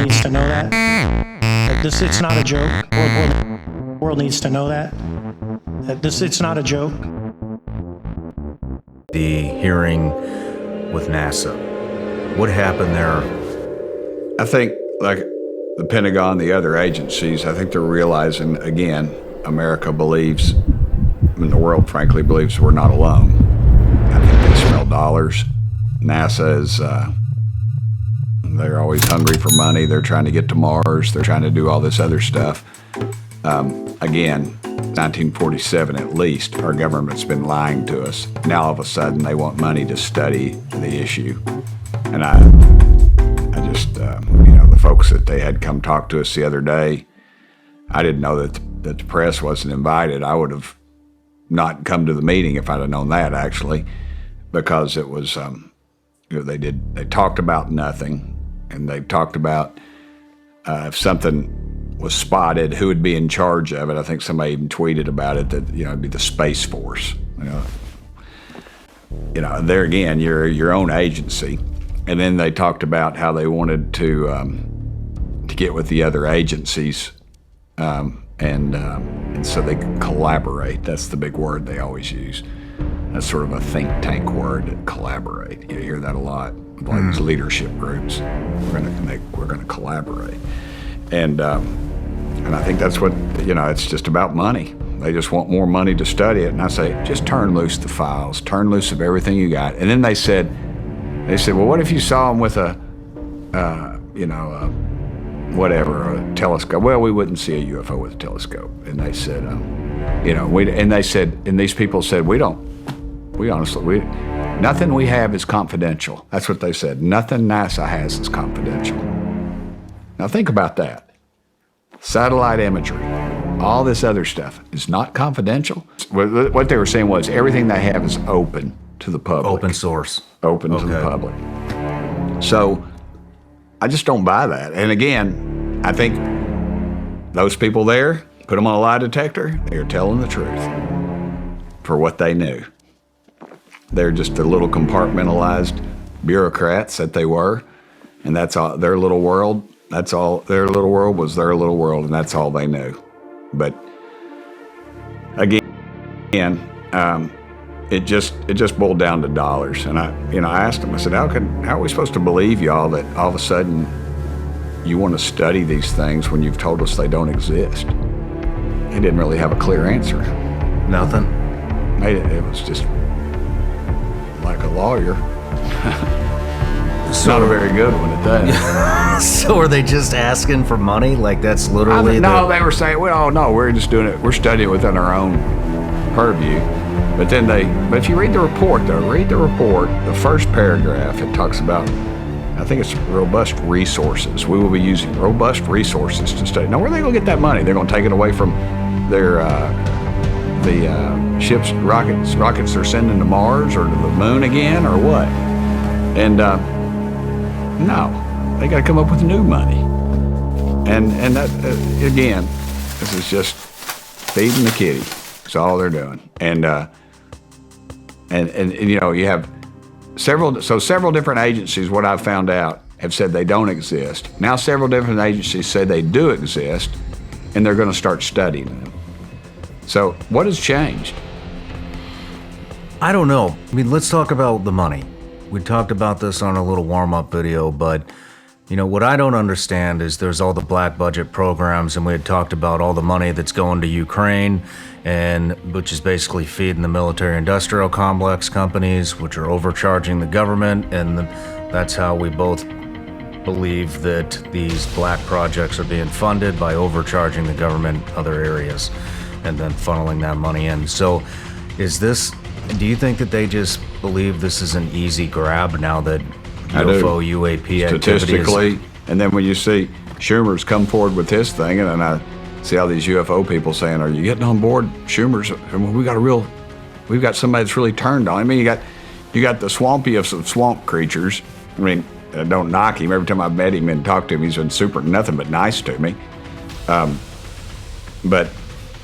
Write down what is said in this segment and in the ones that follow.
needs to know that. It's not a joke. The world needs to know that. It's not a joke. The hearing with NASA. What happened there? I think, like the Pentagon, the other agencies, I think they're realizing, again, America believes, and the world frankly believes we're not alone. I think they smell dollars. NASA is, they're always hungry for money. They're trying to get to Mars. They're trying to do all this other stuff. Again, 1947 at least, our government's been lying to us. Now all of a sudden they want money to study the issue. And I just, the folks that they had come talk to us the other day, I didn't know that the press wasn't invited. I would have not come to the meeting if I'd have known that, actually, because it was, they talked about nothing, and they talked about if something was spotted, who would be in charge of it. I think somebody even tweeted about it that, it'd be the Space Force. There again, you're your own agency. And then they talked about how they wanted to get with the other agencies, and so they could collaborate. That's the big word they always use. That's sort of a think tank word, collaborate. You hear that a lot, like these leadership groups. We're gonna collaborate, and I think that's what it's just about money. They just want more money to study it, and I say, just turn loose the files, turn loose of everything you got. And then they said, well, what if you saw them with a telescope? Well, we wouldn't see a UFO with a telescope. And they said, and these people said, nothing we have is confidential. That's what they said. Nothing NASA has is confidential. Now think about that. Satellite imagery, all this other stuff is not confidential. What they were saying was everything they have is open to the public. Open source. Open to the public. So I just don't buy that. And again, I think those people there, put them on a lie detector, they're telling the truth for what they knew. They're just a little compartmentalized bureaucrats that they were, and that's all their little world. That's all their little world was their little world, and that's all they knew. But again, it just boiled down to dollars. And I asked them, I said, how are we supposed to believe y'all that all of a sudden you want to study these things when you've told us they don't exist? They didn't really have a clear answer. Nothing? It was just like a lawyer. So, not a very good one at that. So are they just asking for money? Like that's literally No, they were saying, well, no, we're just doing it. We're studying it within our own purview. But if you read the report, the first paragraph, it talks about, I think it's robust resources. We will be using robust resources to study. Now, where are they going to get that money? They're going to take it away from their ships, rockets they're sending to Mars or to the moon again, or what? And no, they got to come up with new money. And that again, this is just feeding the kitty. That's all they're doing. And you have several different agencies, what I've found out, have said they don't exist. Now several different agencies say they do exist, and they're going to start studying them. So what has changed? I don't know. I mean, let's talk about the money. We talked about this on a little warm-up video, but what I don't understand is there's all the black budget programs, and we had talked about all the money that's going to Ukraine, and which is basically feeding the military-industrial complex companies, which are overcharging the government, and that's how we both believe that these black projects are being funded, by overcharging the government other areas and then funneling that money in. So do you think that they just believe this is an easy grab now that UFO, UAP activity statistically, and then when you see Schumer's come forward with his thing, and then I see all these UFO people saying, "Are you getting on board, Schumer's? We've got somebody that's really turned on." I mean, you got the swampiest of swamp creatures. I mean, I don't knock him. Every time I've met him and talked to him, he's been nothing but nice to me. But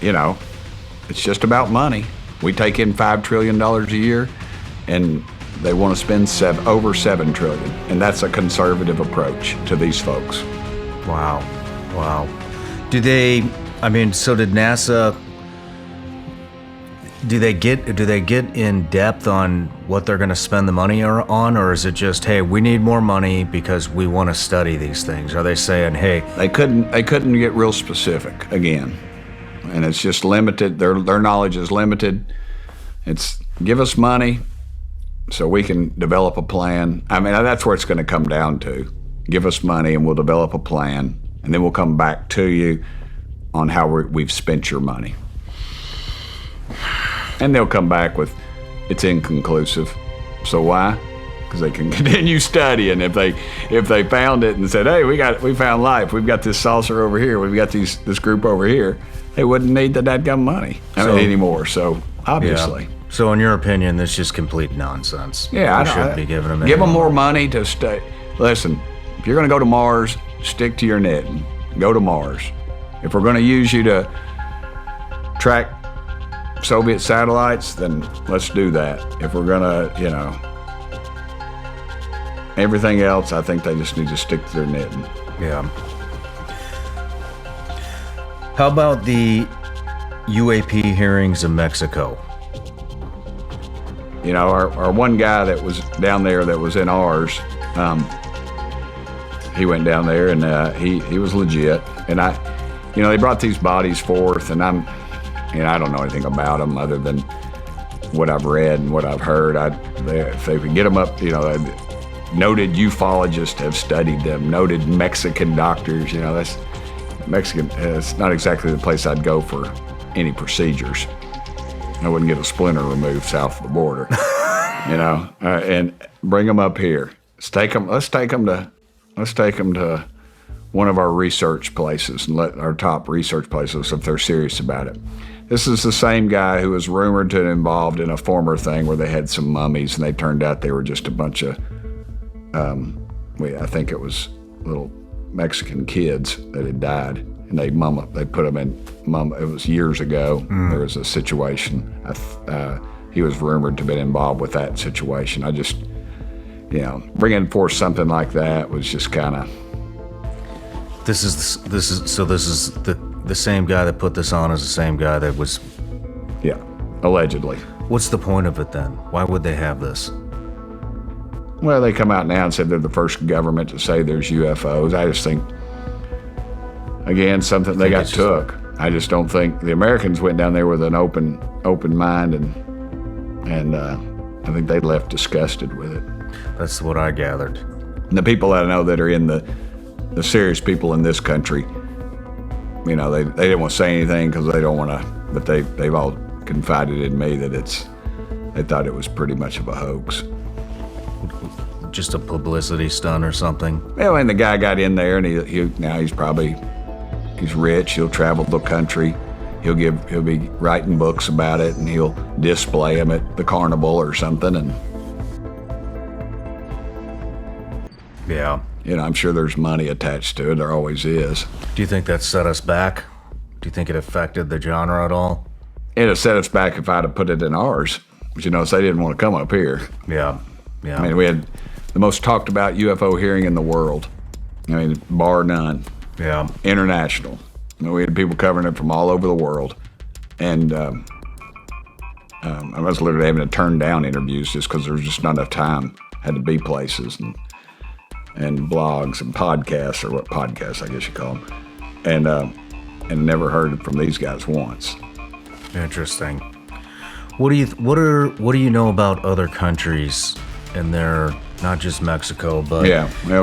it's just about money. We take in $5 trillion a year, and they want to spend over $7 trillion, and that's a conservative approach to these folks. Wow. So did NASA, do they get in depth on what they're going to spend the money on, or is it just, hey, we need more money because we want to study these things? Are they saying, hey, They couldn't get real specific again, and it's just limited. Their knowledge is limited. It's give us money so we can develop a plan. I mean, that's where it's going to come down to. Give us money and we'll develop a plan, and then we'll come back to you on how we've spent your money. And they'll come back with, it's inconclusive. So why? Because they can continue studying. If they found it and said, hey, we found life. We've got this saucer over here. We've got this group over here. They wouldn't need the dadgum money anymore. So obviously. Yeah. So in your opinion, this is just complete nonsense. Yeah, we shouldn't be giving them. Give them more money to stay. Listen, if you're going to go to Mars, stick to your knitting. Go to Mars. If we're going to use you to track Soviet satellites, then let's do that. If we're gonna, everything else, I think they just need to stick to their knitting. Yeah. How about the UAP hearings in Mexico? Our one guy that was down there that was in ours, he went down there and he was legit. And they brought these bodies forth, and I don't know anything about them other than what I've read and what I've heard. If they could get them up, noted ufologists have studied them, noted Mexican doctors, that's Mexican. It's not exactly the place I'd go for any procedures. I wouldn't get a splinter removed south of the border, and bring them up here. Let's take them to one of our research places and let our top research places if they're serious about it. This is the same guy who was rumored to have been involved in a former thing where they had some mummies and they turned out they were just a bunch of, I think it was little Mexican kids that had died, and they put them in it was years ago. There was a situation. He was rumored to have been involved with that situation. I just, bringing forth something like that was just kind of. This is the same guy that put this on is the same guy that was. Yeah, allegedly. What's the point of it then? Why would they have this? Well, they come out now and said they're the first government to say there's UFOs. I just think, again, something they got took. I just don't think the Americans went down there with an open mind, and I think they left disgusted with it. That's what I gathered. And the people that I know that are in the serious people in this country, they didn't want to say anything because they don't want to, but they've all confided in me that they thought it was pretty much of a hoax. Just a publicity stunt or something? Well, and the guy got in there, and he's rich. He'll travel the country. He'll be writing books about it, and he'll display them at the carnival or something. And yeah, I'm sure there's money attached to it. There always is. Do you think that set us back? Do you think it affected the genre at all? It'd have set us back if I'd have put it in ours. But so they didn't want to come up here. Yeah. I mean, we had the most talked about UFO hearing in the world. Bar none. Yeah. International. We had people covering it from all over the world. And I was literally having to turn down interviews just because there was just not enough time. Had to be places and blogs and podcasts, or what podcasts I guess you call them. And never heard from these guys once. Interesting. What do you know about other countries and their, not just Mexico, but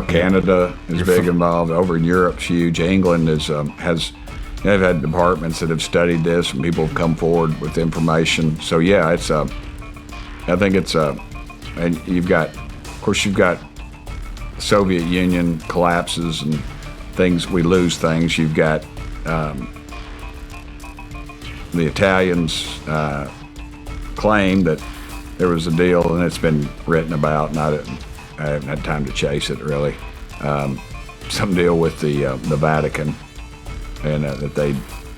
Canada is big involved. Over in Europe's huge. England they've had departments that have studied this, and people have come forward with information. So I think it's and you've got Soviet Union collapses and things. We lose things. You've got the Italians claim that there was a deal, and it's been written about, and I haven't had time to chase it really. Some deal with the Vatican, and that they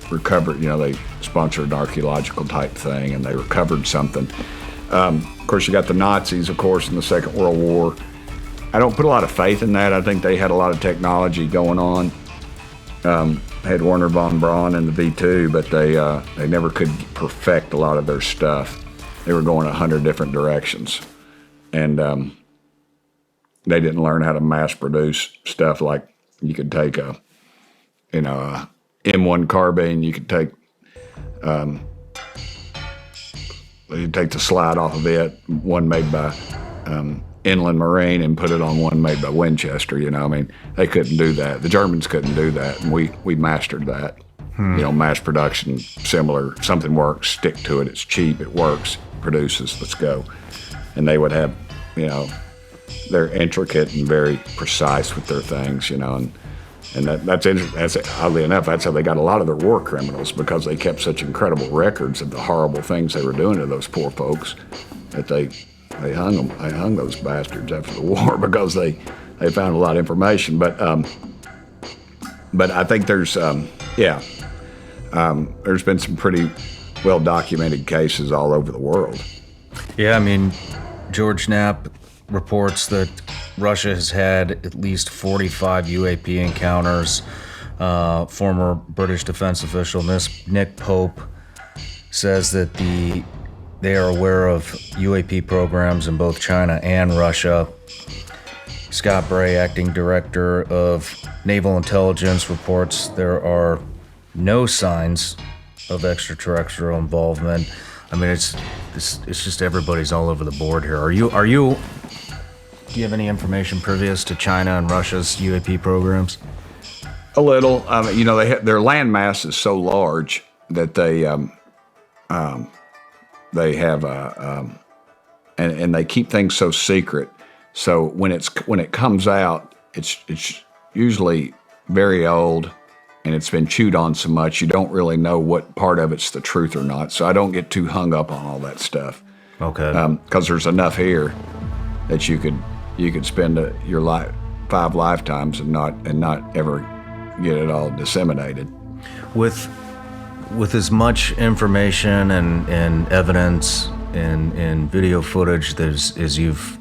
recovered. They sponsored an archaeological type thing, and they recovered something. Of course, you got the Nazis, of course, in the Second World War. I don't put a lot of faith in that. I think they had a lot of technology going on had Werner von Braun in the V2, but they never could perfect a lot of their stuff. They were going 100 different directions, and they didn't learn how to mass produce stuff like you could take a M1 carbine. You could take the slide off of it, one made by Inland Marine, and put it on one made by Winchester. They couldn't do that. The Germans couldn't do that, and we mastered that. Mass production, similar. Something works, stick to it. It's cheap. It works. Produces. Let's go. And they would have, they're intricate and very precise with their things, and that's interesting. That's, oddly enough, that's how they got a lot of their war criminals, because they kept such incredible records of the horrible things they were doing to those poor folks that they hung them. They hung those bastards after the war because they found a lot of information. But I think there's been some pretty well documented cases all over the world. Yeah, George Knapp reports that Russia has had at least 45 UAP encounters. Former British defense official Nick Pope says that they are aware of UAP programs in both China and Russia. Scott Bray, acting director of Naval Intelligence, reports there are no signs of extraterrestrial involvement. It's just everybody's all over the board here. Do you have any information previous to China and Russia's UAP programs? A little. Their land mass is so large that they have and they keep things so secret. So when it comes out, it's usually very old, and it's been chewed on so much you don't really know what part of it's the truth or not. So I don't get too hung up on all that stuff. Okay. Because there's enough here that you could spend your 5 lifetimes and not ever get it all disseminated. With as much information and evidence and video footage as you've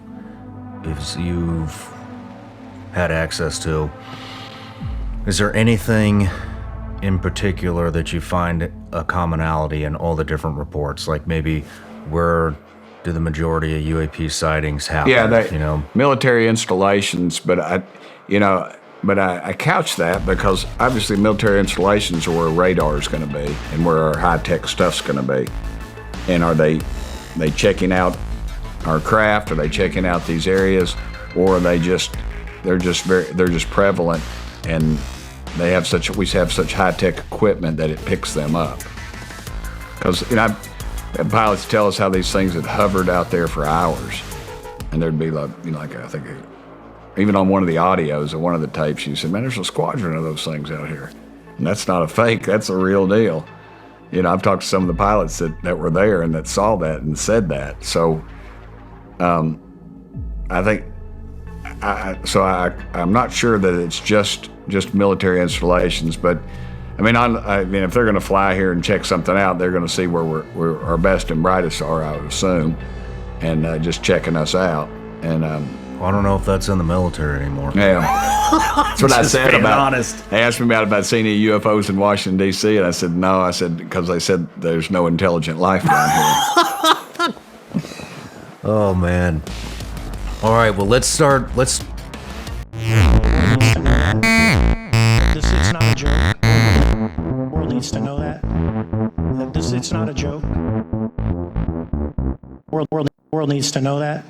had access to, is there anything in particular that you find a commonality in all the different reports? Like maybe where do the majority of UAP sightings happen? Yeah, military installations, but I couch that because obviously military installations are where radar is going to be and where our high-tech stuff's going to be. And are they checking out our craft? Are they checking out these areas, or are they're just prevalent, and we have such high-tech equipment that it picks them up? Because pilots tell us how these things have hovered out there for hours, and there'd be I think even on one of the audios or one of the tapes, you said, "Man, there's a squadron of those things out here," and that's not a fake. That's a real deal. I've talked to some of the pilots that were there and that saw that and said that. So, I think, I'm not sure that it's just military installations, but if they're going to fly here and check something out, they're going to see where our best and brightest are, I would assume, and just checking us out. And I don't know if that's in the military anymore. Yeah, that's what I said about. Honest. They asked me about seeing any UFOs in Washington D.C., and I said no. I said because they said there's no intelligent life down here. Oh man. All right. Well, let's start. It's not a joke. The world needs to know that. It's not a joke. World needs to know that.